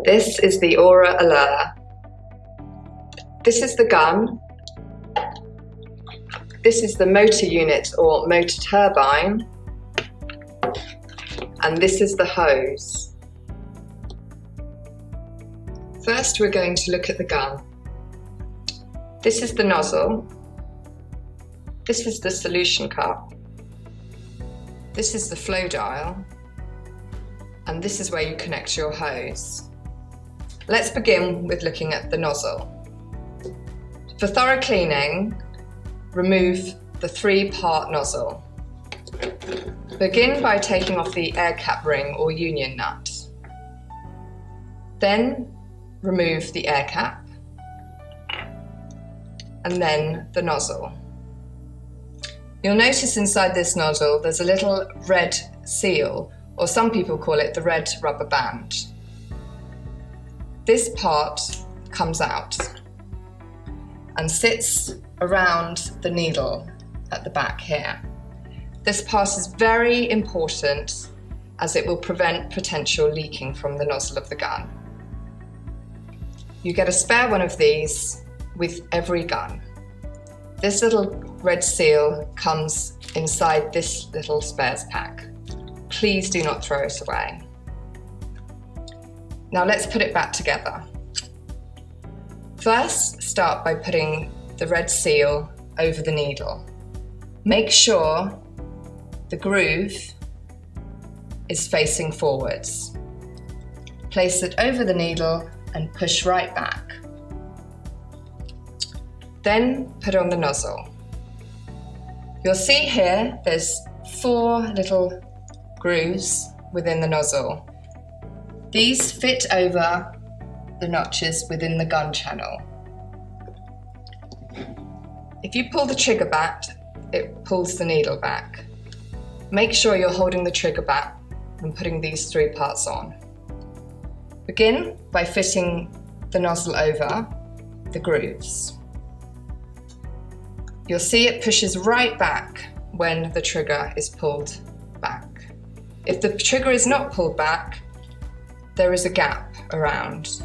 This is the Aura Allure. This is the gun. This is the motor unit or motor turbine. And this is the hose. First, we're going to look at the gun. This is the nozzle. This is the solution cup. This is the flow dial. And this is where you connect your hose. Let's begin with looking at the nozzle. For thorough cleaning, remove the 3-part nozzle. Begin by taking off the air cap ring or union nut. Then remove the air cap and then the nozzle. You'll notice inside this nozzle there's a little red seal, or some people call it the red rubber band. This part comes out and sits around the needle at the back here. This part is very important as it will prevent potential leaking from the nozzle of the gun. You get a spare one of these with every gun. This little red seal comes inside this little spares pack. Please do not throw it away. Now let's put it back together. First, start by putting the red seal over the needle. Make sure the groove is facing forwards. Place it over the needle and push right back. Then put on the nozzle. You'll see here there's 4 little grooves within the nozzle. These fit over the notches within the gun channel. If you pull the trigger back, it pulls the needle back. Make sure you're holding the trigger back and putting these 3 parts on. Begin by fitting the nozzle over the grooves. You'll see it pushes right back when the trigger is pulled back. If the trigger is not pulled back, there is a gap around.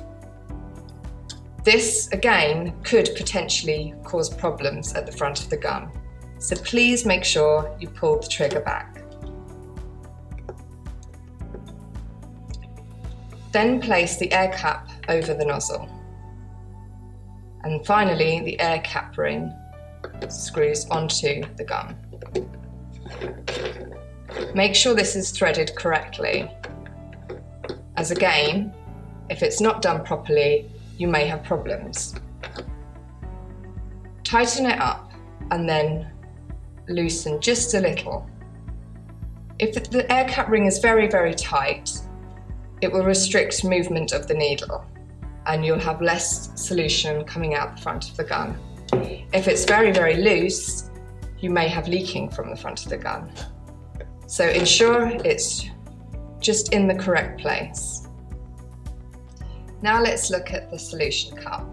This, again, could potentially cause problems at the front of the gun. So please make sure you pull the trigger back. Then place the air cap over the nozzle. And finally, the air cap ring screws onto the gun. Make sure this is threaded correctly, as again, if it's not done properly, you may have problems. Tighten it up and then loosen just a little. If the air cap ring is very, very tight, it will restrict movement of the needle and you'll have less solution coming out the front of the gun. If it's very, very loose, you may have leaking from the front of the gun. So ensure it's just in the correct place. Now let's look at the solution cup.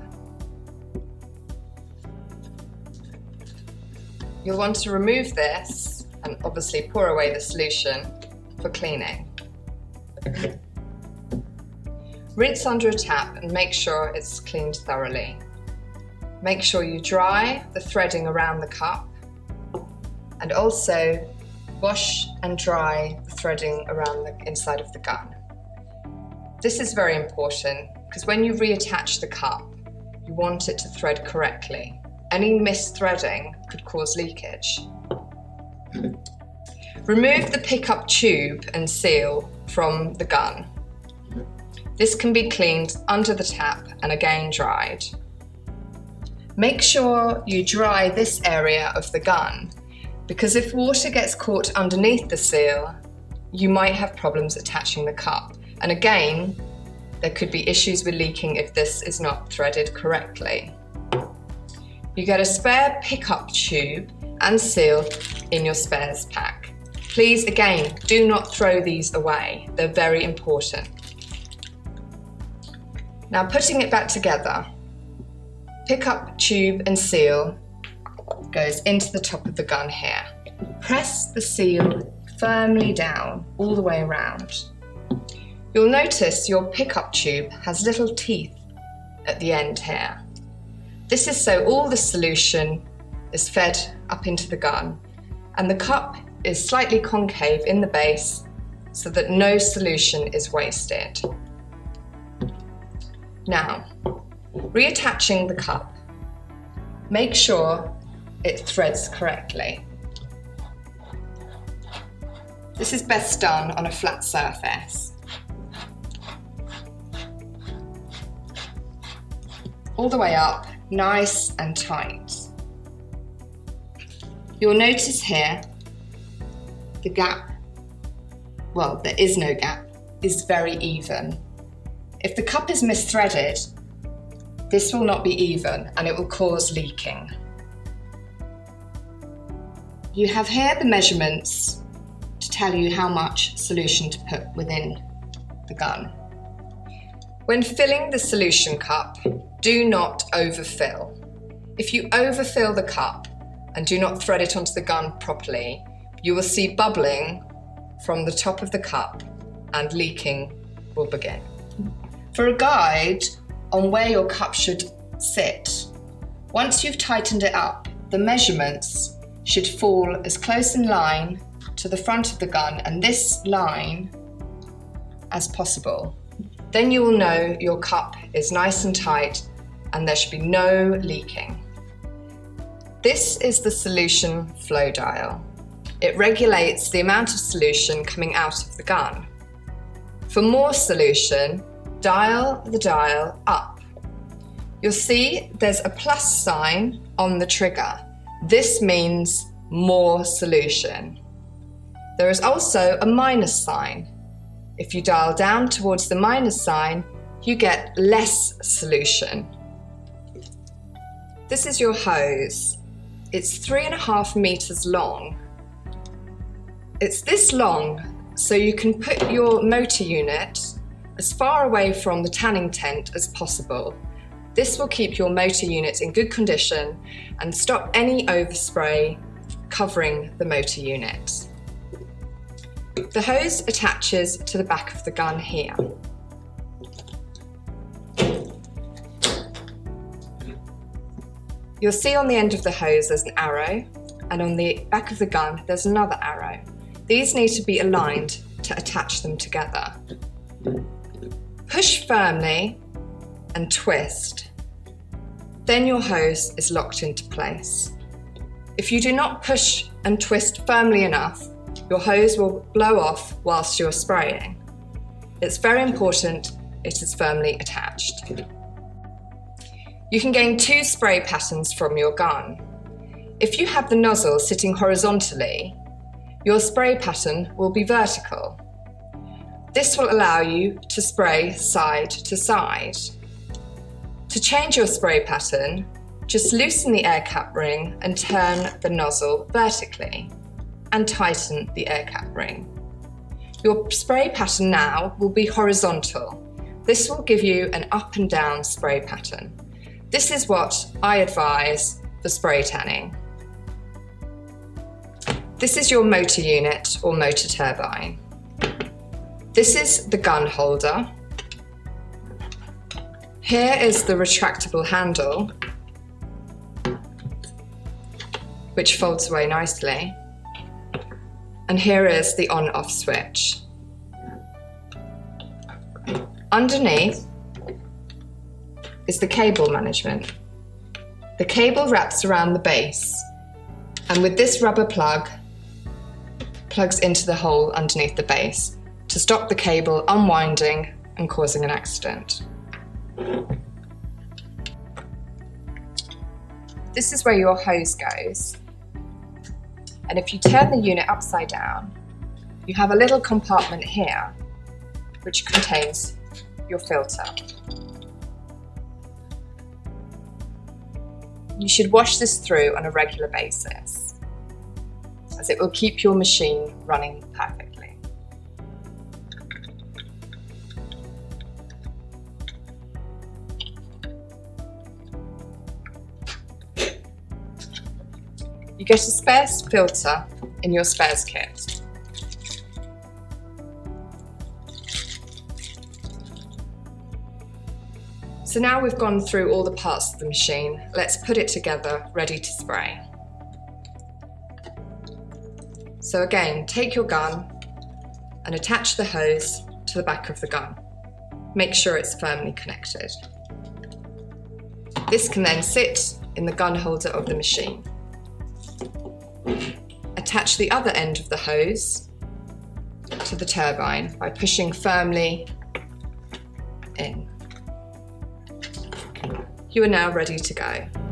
You'll want to remove this and obviously pour away the solution for cleaning. Rinse under a tap and make sure it's cleaned thoroughly. Make sure you dry the threading around the cup and also wash and dry the threading around the inside of the gun. This is very important because when you reattach the cup, you want it to thread correctly. Any misthreading could cause leakage. Remove the pickup tube and seal from the gun. This can be cleaned under the tap and again dried. Make sure you dry this area of the gun because if water gets caught underneath the seal, you might have problems attaching the cup. And again, there could be issues with leaking if this is not threaded correctly. You get a spare pickup tube and seal in your spares pack. Please, again, do not throw these away. They're very important. Now putting it back together, pickup tube and seal goes into the top of the gun here. Press the seal firmly down all the way around. You'll notice your pickup tube has little teeth at the end here. This is so all the solution is fed up into the gun, and the cup is slightly concave in the base so that no solution is wasted. Now, reattaching the cup, make sure it threads correctly. This is best done on a flat surface. All the way up, nice and tight. You'll notice here the gap, well, there is no gap, is very even. If the cup is misthreaded, this will not be even and it will cause leaking. You have here the measurements to tell you how much solution to put within the gun. When filling the solution cup, do not overfill. If you overfill the cup and do not thread it onto the gun properly, you will see bubbling from the top of the cup and leaking will begin. For a guide on where your cup should sit, once you've tightened it up, the measurements should fall as close in line to the front of the gun and this line as possible. Then you will know your cup is nice and tight and there should be no leaking. This is the solution flow dial. It regulates the amount of solution coming out of the gun. For more solution, dial the dial up. You'll see there's a plus sign on the trigger. This means more solution. There is also a minus sign. If you dial down towards the minus sign, you get less solution. This is your hose. It's 3.5 meters long. It's this long so you can put your motor unit as far away from the tanning tent as possible. This will keep your motor unit in good condition and stop any overspray covering the motor unit. The hose attaches to the back of the gun here. You'll see on the end of the hose there's an arrow, and on the back of the gun there's another arrow. These need to be aligned to attach them together. Push firmly and twist. Then your hose is locked into place. If you do not push and twist firmly enough, your hose will blow off whilst you're spraying. It's very important it is firmly attached. You can gain 2 spray patterns from your gun. If you have the nozzle sitting horizontally, your spray pattern will be vertical. This will allow you to spray side to side. To change your spray pattern, just loosen the air cap ring and turn the nozzle vertically and tighten the air cap ring. Your spray pattern now will be horizontal. This will give you an up and down spray pattern. This is what I advise for spray tanning. This is your motor unit or motor turbine. This is the gun holder. Here is the retractable handle, which folds away nicely. And here is the on-off switch. Underneath is the cable management. The cable wraps around the base, and with this rubber plug, plugs into the hole underneath the base to stop the cable unwinding and causing an accident. This is where your hose goes. And if you turn the unit upside down, you have a little compartment here, which contains your filter. You should wash this through on a regular basis, as it will keep your machine running perfectly. You get a spares filter in your spares kit. So now we've gone through all the parts of the machine, let's put it together, ready to spray. So again, take your gun and attach the hose to the back of the gun. Make sure it's firmly connected. This can then sit in the gun holder of the machine. Attach the other end of the hose to the turbine by pushing firmly in. You are now ready to go.